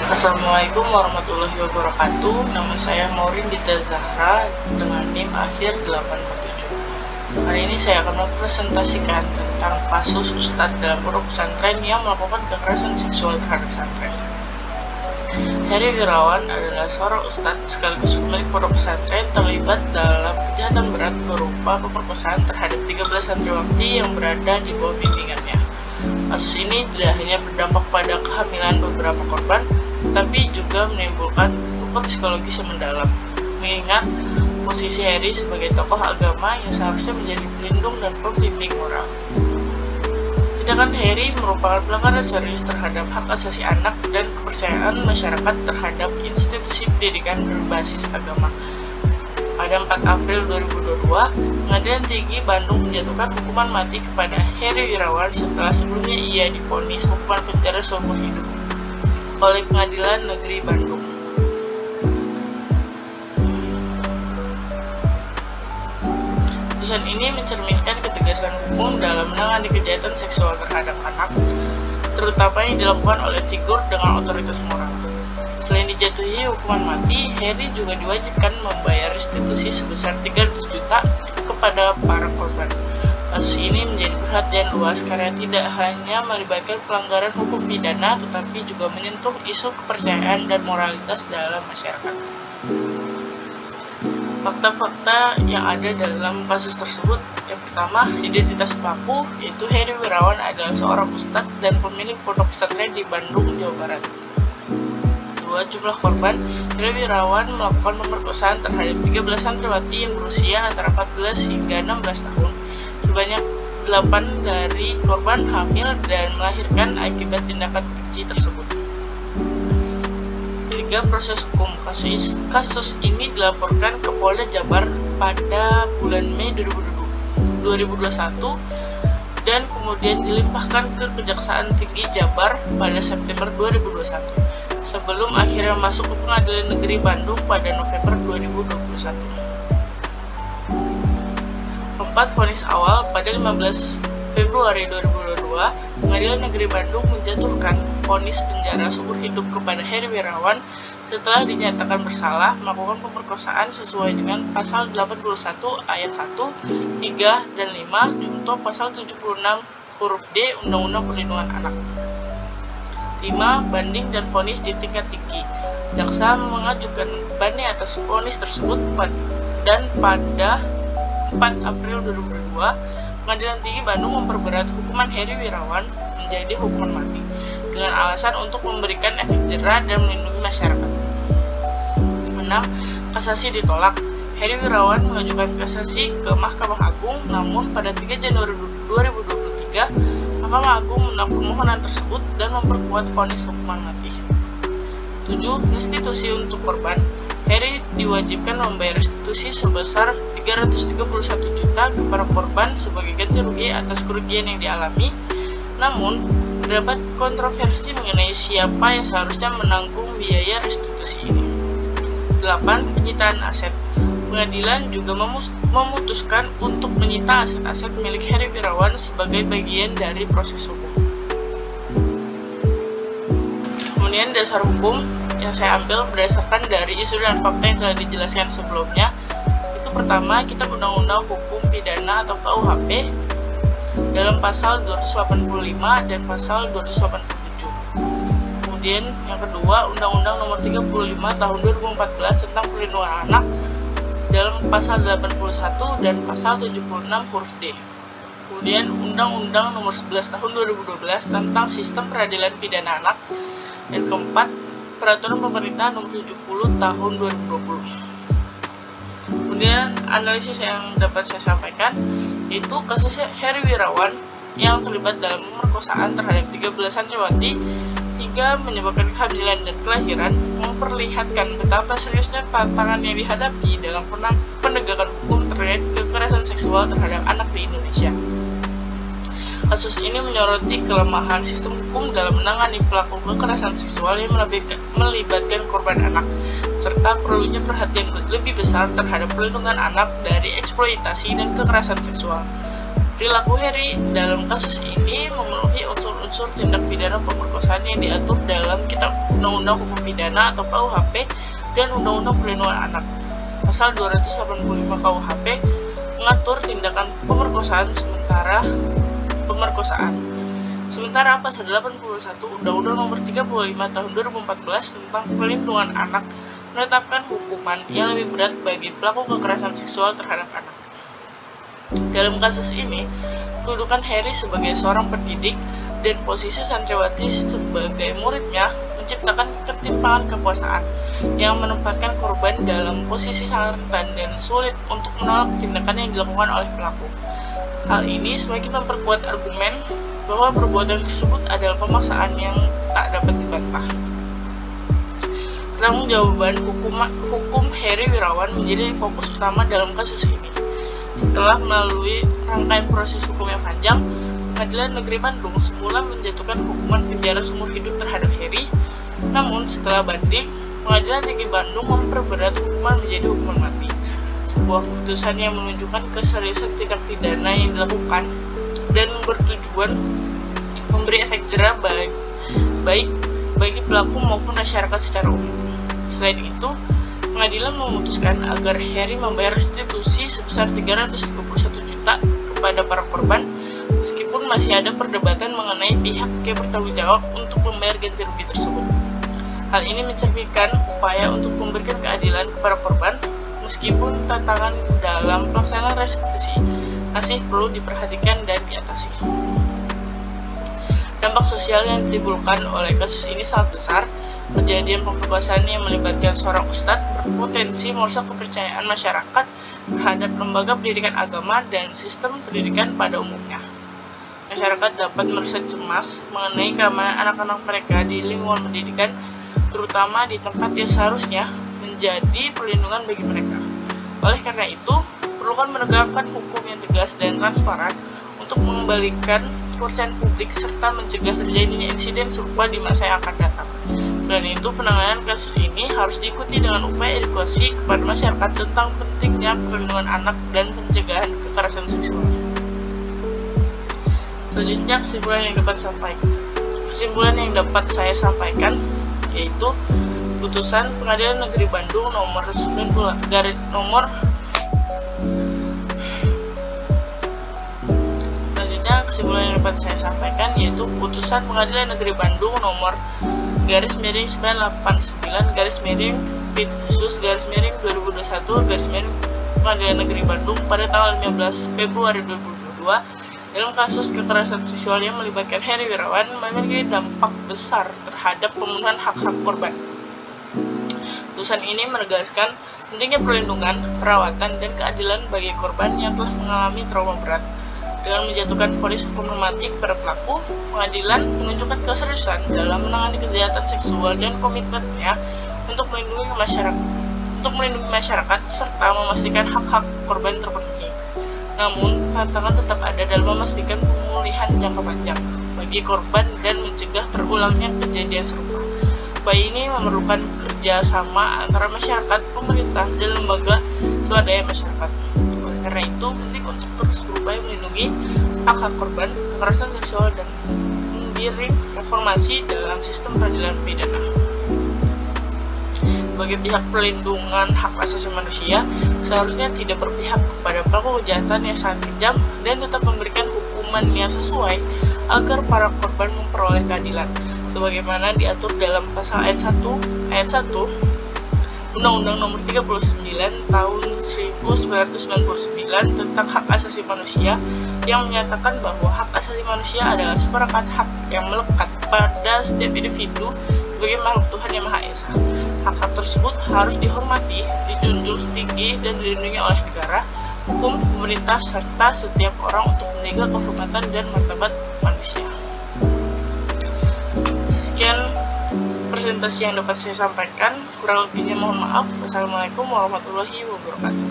Assalamualaikum warahmatullahi wabarakatuh. Nama saya Maureen Dita Zahra dengan NIM akhir 87. Hari ini saya akan mempresentasikan tentang kasus Ustadz dalam pondok pesantren yang melakukan kekerasan seksual terhadap santri. Heri Wirawan adalah seorang ustadz sekaligus pemilik pondok pesantren terlibat dalam kejahatan berat berupa pemerkosaan terhadap 13 santriwati yang berada di bawah bimbingannya. Kasus ini tidak hanya berdampak pada kehamilan beberapa korban, tetapi juga menimbulkan luka psikologis yang mendalam, mengingat posisi Heri sebagai tokoh agama yang seharusnya menjadi pelindung dan pembimbing moral. Sedangkan Heri merupakan pelanggaran serius terhadap hak asasi anak dan kepercayaan masyarakat terhadap institusi pendidikan berbasis agama. Pada 4 April 2022, Pengadilan Tinggi Bandung menjatuhkan hukuman mati kepada Heri Wirawan setelah sebelumnya ia divonis hukuman penjara seumur hidup oleh Pengadilan Negeri Bandung. Putusan ini mencerminkan ketegasan hukum dalam menangani kejahatan seksual terhadap anak, terutama yang dilakukan oleh figur dengan otoritas moral. Selain dijatuhi hukuman mati, Heri juga diwajibkan membayar restitusi sebesar 300 juta kepada para korban. Kasus ini menjadi perhatian luas karena tidak hanya melibatkan pelanggaran hukum pidana, tetapi juga menyentuh isu kepercayaan dan moralitas dalam masyarakat. Fakta-fakta yang ada dalam kasus tersebut: yang pertama, identitas pelaku, yaitu Heri Wirawan adalah seorang ustadz dan pemilik pondok pesantren di Bandung, Jawa Barat. Kedua, jumlah korban: Heri Wirawan melakukan pemerkosaan terhadap 13 santriwati yang berusia antara 14 hingga 16 tahun. Sebanyak 8 dari korban hamil dan melahirkan akibat tindakan keji tersebut. Ketiga, proses hukum. Kasus ini dilaporkan ke Polda Jabar pada bulan Mei 2021 dan kemudian dilimpahkan ke Kejaksaan Tinggi Jabar pada September 2021 sebelum akhirnya masuk ke Pengadilan Negeri Bandung pada November 2021. Keempat, vonis awal pada 15 Februari 2022, Pengadilan Negeri Bandung menjatuhkan vonis penjara seumur hidup kepada Heri Wirawan setelah dinyatakan bersalah melakukan pemerkosaan sesuai dengan pasal 81 ayat 1, 3, dan 5 junto pasal 76 huruf D Undang-Undang Perlindungan Anak. 5. Banding dan vonis di tingkat tinggi. Jaksa mengajukan banding atas vonis tersebut dan pada 4 April 2022, Pengadilan Tinggi Bandung memperberat hukuman Heri Wirawan menjadi hukuman mati dengan alasan untuk memberikan efek jera dan melindungi masyarakat. 6. Kasasi ditolak. Heri Wirawan mengajukan kasasi ke Mahkamah Agung, namun pada 3 Januari 2023, Mahkamah Agung menolak permohonan tersebut dan memperkuat vonis hukuman mati. 7. Restitusi untuk korban. Heri diwajibkan membayar restitusi sebesar 331 juta kepada korban sebagai ganti rugi atas kerugian yang dialami. Namun, terdapat kontroversi mengenai siapa yang seharusnya menanggung biaya restitusi ini. 8. Penyitaan aset. Pengadilan juga memutuskan untuk menyita aset-aset milik Heri Wirawan sebagai bagian dari proses hukum. Kemudian dasar hukum yang saya ambil berdasarkan dari isu dan fakta yang telah dijelaskan sebelumnya. Itu pertama, Kitab Undang-Undang Hukum Pidana atau KUHP dalam pasal 285 dan pasal 287. Kemudian yang kedua, Undang-Undang Nomor 35 Tahun 2014 tentang Perlindungan Anak dalam pasal 81 dan pasal 76 huruf D. Kemudian Undang-Undang Nomor 11 Tahun 2012 tentang Sistem Peradilan Pidana Anak. Dan keempat, Peraturan Pemerintah Nomor 70 Tahun 2020. Kemudian analisis yang dapat saya sampaikan yaitu kasus Heri Wirawan yang terlibat dalam pemerkosaan terhadap 13 santriwati hingga menyebabkan kehamilan dan kelahiran memperlihatkan betapa seriusnya tantangan yang dihadapi dalam penegakan hukum terkait kekerasan seksual terhadap anak di Indonesia. Kasus ini menyoroti kelemahan sistem hukum dalam menangani pelaku kekerasan seksual yang melibatkan korban anak, serta perlunya perhatian lebih besar terhadap perlindungan anak dari eksploitasi dan kekerasan seksual. Perilaku Harry dalam kasus ini memenuhi unsur-unsur tindak pidana pemerkosaan yang diatur dalam Kitab Undang-Undang Hukum Pidana atau KUHP dan Undang-Undang Perlindungan Anak. Pasal 285 KUHP mengatur tindakan pemerkosaan Sementara pasal 81 Undang-Undang Nomor 35 Tahun 2014 tentang Perlindungan Anak menetapkan hukuman yang lebih berat bagi pelaku kekerasan seksual terhadap anak. Dalam kasus ini, kedudukan Harry sebagai seorang pendidik dan posisi santriwati sebagai muridnya menciptakan ketimpangan kekuasaan yang menempatkan korban dalam posisi sangat rentan dan sulit untuk menolak tindakan yang dilakukan oleh pelaku. Hal ini semakin memperkuat argumen bahwa perbuatan tersebut adalah pemaksaan yang tak dapat dibantah. Pertanggungjawaban hukum Harry Wirawan menjadi fokus utama dalam kasus ini. Setelah melalui rangkaian proses hukum yang panjang, Pengadilan Negeri Bandung semula menjatuhkan hukuman penjara seumur hidup terhadap Harry. Namun setelah banding, Pengadilan Negeri Bandung memperberat hukuman menjadi hukuman mati. Sebuah keputusan yang menunjukkan keseriusan tindak pidana yang dilakukan dan bertujuan memberi efek jerah baik bagi pelaku maupun masyarakat secara umum. Selain itu, pengadilan memutuskan agar Harry membayar restitusi sebesar 351 juta kepada para korban, meskipun masih ada perdebatan mengenai pihak yang bertanggung jawab untuk membayar ganti rugi tersebut. Hal ini mencerminkan upaya untuk memberikan keadilan kepada korban, meskipun tantangan dalam pelaksanaan restitusi masih perlu diperhatikan dan diatasi. Dampak sosial yang ditimbulkan oleh kasus ini sangat besar. Kejadian pemerkosaan yang melibatkan seorang ustadz berpotensi merusak kepercayaan masyarakat terhadap lembaga pendidikan agama dan sistem pendidikan pada umumnya. Masyarakat dapat merasa cemas mengenai keamanan anak-anak mereka di lingkungan pendidikan, terutama di tempat yang seharusnya menjadi perlindungan bagi mereka. Oleh karena itu, perlukan menegakkan hukum yang tegas dan transparan untuk mengembalikan kepercayaan publik serta mencegah terjadinya insiden serupa di masa yang akan datang. Dan itu, penanganan kasus ini harus diikuti dengan upaya edukasi kepada masyarakat tentang pentingnya perlindungan anak dan pencegahan kekerasan seksual. Selanjutnya, kesimpulan yang dapat saya sampaikan yaitu putusan Pengadilan Negeri Bandung nomor 90 kesimpulan yang dapat saya sampaikan yaitu putusan Pengadilan Negeri Bandung nomor /989/2021/Pengadilan Negeri Bandung pada tanggal 15 Februari 2022 dalam kasus kekerasan seksual yang melibatkan Harry Wirawan memiliki dampak besar terhadap pemenuhan hak-hak korban. Putusan ini menegaskan pentingnya perlindungan, perawatan, dan keadilan bagi korban yang telah mengalami trauma berat. Dengan menjatuhkan vonis hukuman mati kepada pelaku, pengadilan menunjukkan keseriusan dalam menangani kejahatan seksual dan komitmennya untuk melindungi masyarakat serta memastikan hak-hak korban terpenuhi. Namun, tantangan tetap ada dalam memastikan pemulihan jangka panjang bagi korban dan mencegah terulangnya kejadian serupa. Upaya ini memerlukan kerjasama antara masyarakat, pemerintah, dan lembaga swadaya masyarakat. Karena itu, penting untuk terus berupaya melindungi hak-hak korban kekerasan seksual dan mengiring reformasi dalam sistem peradilan pidana. Sebagai pihak perlindungan hak asasi manusia, seharusnya tidak berpihak kepada pelaku kejahatan yang sangat kejam dan tetap memberikan hukuman yang sesuai agar para korban memperoleh keadilan, sebagaimana diatur dalam pasal ayat 1 Undang-Undang Nomor 39 Tahun 1999 tentang Hak Asasi Manusia yang menyatakan bahwa hak asasi manusia adalah seperangkat hak yang melekat pada setiap individu sebagai makhluk Tuhan yang Maha Esa. Hak-hak tersebut harus dihormati, dijunjung tinggi, dan dilindungi oleh negara, hukum, pemerintah, serta setiap orang untuk menjaga kehormatan dan martabat manusia. Sekian presentasi yang dapat saya sampaikan, kurang lebihnya mohon maaf. Wassalamualaikum warahmatullahi wabarakatuh.